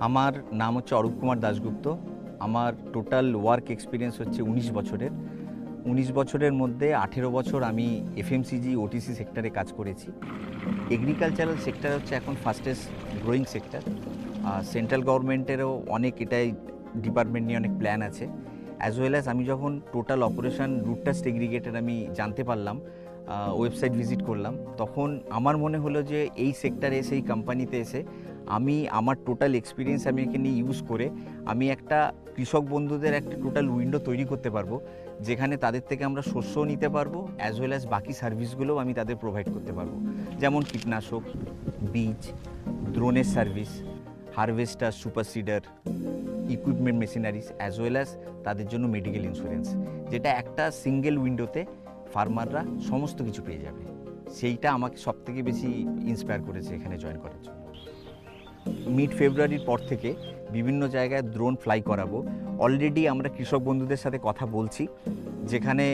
আমার নাম হচ্ছে অরূপ কুমার দাশগুপ্ত। আমার টোটাল ওয়ার্ক এক্সপিরিয়েন্স হচ্ছে 19 বছরের। 19 বছরের মধ্যে 18 বছর আমি এফএমসিজি ওটিসি সেক্টরে কাজ করেছি। এগ্রিকালচারাল সেক্টর হচ্ছে এখন ফাস্টেস্ট গ্রোয়িং সেক্টর। সেন্ট্রাল গভর্নমেন্টেরও অনেক এটাই ডিপার্টমেন্ট নিয়ে অনেক প্ল্যান আছে। অ্যাজ ওয়েল অ্যাজ আমি যখন total operation root test aggregated আমি জানতে পারলাম, ওয়েবসাইট ভিজিট করলাম, তখন আমার মনে হলো যে এই সেক্টরে এসে এই কোম্পানিতে এসে আমি আমার টোটাল এক্সপিরিয়েন্স আমি এখানে ইউজ করে আমি একটা কৃষক বন্ধুদের একটা টোটাল উইন্ডো তৈরি করতে পারবো, যেখানে তাদের থেকে আমরা শস্যও নিতে পারবো অ্যাজ ওয়েল অ্যাজ বাকি সার্ভিসগুলোও আমি তাদের প্রোভাইড করতে পারবো, যেমন কীটনাশক, বীজ, ড্রোনের service, harvester, super seeder, equipment machineries, as well as তাদের জন্য মেডিকেল ইন্স্যুরেন্স, যেটা একটা সিঙ্গেল উইন্ডোতে ফার্মাররা সমস্ত কিছু পেয়ে যাবে। সেইটা আমাকে সবথেকে বেশি ইন্সপায়ার করেছে এখানে জয়েন করার জন্য। মিড ফেব্রুয়ারির পর থেকে বিভিন্ন জায়গায় ড্রোন ফ্লাই করাবো। অলরেডি আমরা কৃষক বন্ধুদের সাথে কথা বলছি, যেখানে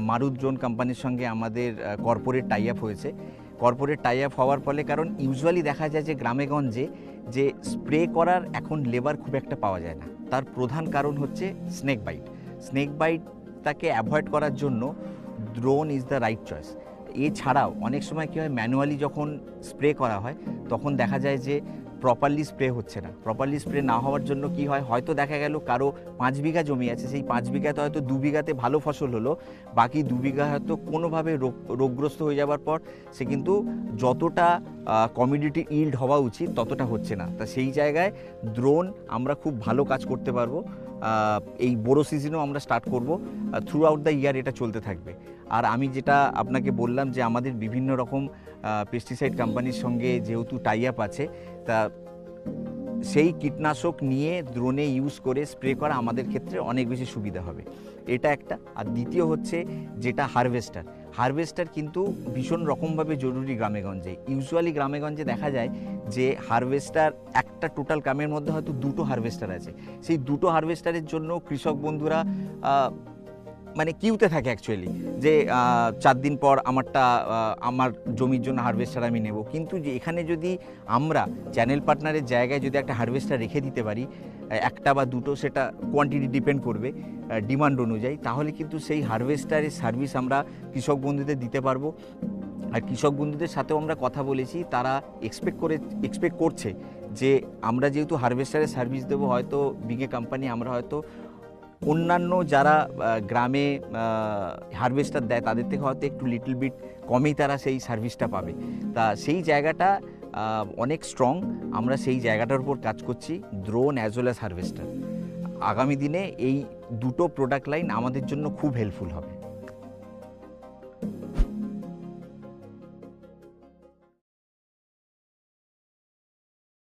মারুত ড্রোন কোম্পানির সঙ্গে আমাদের কর্পোরেট টাই আপ হয়েছে। কর্পোরেট টাই আপ হওয়ার ফলে, কারণ ইউজুয়ালি দেখা যায় যে গ্রামেগঞ্জে যে স্প্রে করার এখন লেবার খুব একটা পাওয়া যায় না, তার প্রধান কারণ হচ্ছে স্নেক বাইট। স্নেক বাইটটাকে অ্যাভয়েড করার জন্য drone is the right choice. এছাড়াও অনেক সময় কী হয়, ম্যানুয়ালি যখন স্প্রে করা হয় তখন দেখা যায় যে প্রপারলি স্প্রে হচ্ছে না। প্রপারলি স্প্রে না হওয়ার জন্য কি হয়, হয়তো দেখা গেল কারো 5 বিঘা জমি আছে, সেই 5 বিঘাতে হয়তো 2 বিঘাতে ভালো ফসল হলো, বাকি 2 বিঘা হয়তো কোনোভাবে রোগগ্রস্ত হয়ে যাওয়ার পর সে কিন্তু যতটা কমিউনিটি ইল্ড হওয়া উচিত ততটা হচ্ছে না। তা সেই জায়গায় ড্রোন আমরা খুব ভালো কাজ করতে পারবো। এই বড়ো সিজনেও আমরা স্টার্ট করব, থ্রু আউট দ্য ইয়ার এটা চলতে থাকবে। আর আমি যেটা আপনাকে বললাম যে আমাদের বিভিন্ন রকম পেস্টিসাইড কোম্পানির সঙ্গে যেহেতু টাই আপ আছে, তা সেই কীটনাশক নিয়ে ড্রোনে ইউজ করে স্প্রে করা আমাদের ক্ষেত্রে অনেক বেশি সুবিধা হবে, এটা একটা। আর দ্বিতীয় হচ্ছে যেটা হারভেস্টার কিন্তু ভীষণ রকমভাবে জরুরি গ্রামেগঞ্জে। ইউজুয়ালি গ্রামেগঞ্জে দেখা যায় যে হারভেস্টার একটা টোটাল গ্রামের মধ্যে হয়তো 2টো হারভেস্টার আছে। সেই 2টো হারভেস্টারের জন্য কৃষক বন্ধুরা মানে কিউতে থাকে অ্যাকচুয়ালি, যে 4 দিন পর আমার জমির জন্য হারভেস্টার আমি নেব। কিন্তু যে এখানে যদি আমরা চ্যানেল পার্টনারের জায়গায় যদি একটা হারভেস্টার রেখে দিতে পারি, একটা বা দুটো, সেটা কোয়ান্টিটি ডিপেন্ড করবে ডিমান্ড অনুযায়ী, তাহলে কিন্তু সেই হারভেস্টারের সার্ভিস আমরা কৃষক বন্ধুদের দিতে পারবো। আর কৃষক বন্ধুদের সাথেও আমরা কথা বলেছি, তারা এক্সপেক্ট করছে যে আমরা যেহেতু হারভেস্টারের সার্ভিস দেবো, হয়তো বিগে কোম্পানি আমরা হয়তো অন্যান্য যারা গ্রামে হারভেস্টার দেয় তাদের থেকে হয়তো একটু লিটল বিট কমেই তারা সেই সার্ভিসটা পাবে। তা সেই জায়গাটা অনেক স্ট্রং, আমরা সেই জায়গাটার উপর কাজ করছি, drone as well as harvester. আগামী দিনে এই দুটো প্রোডাক্ট লাইন আমাদের জন্য খুব হেল্পফুল হবে।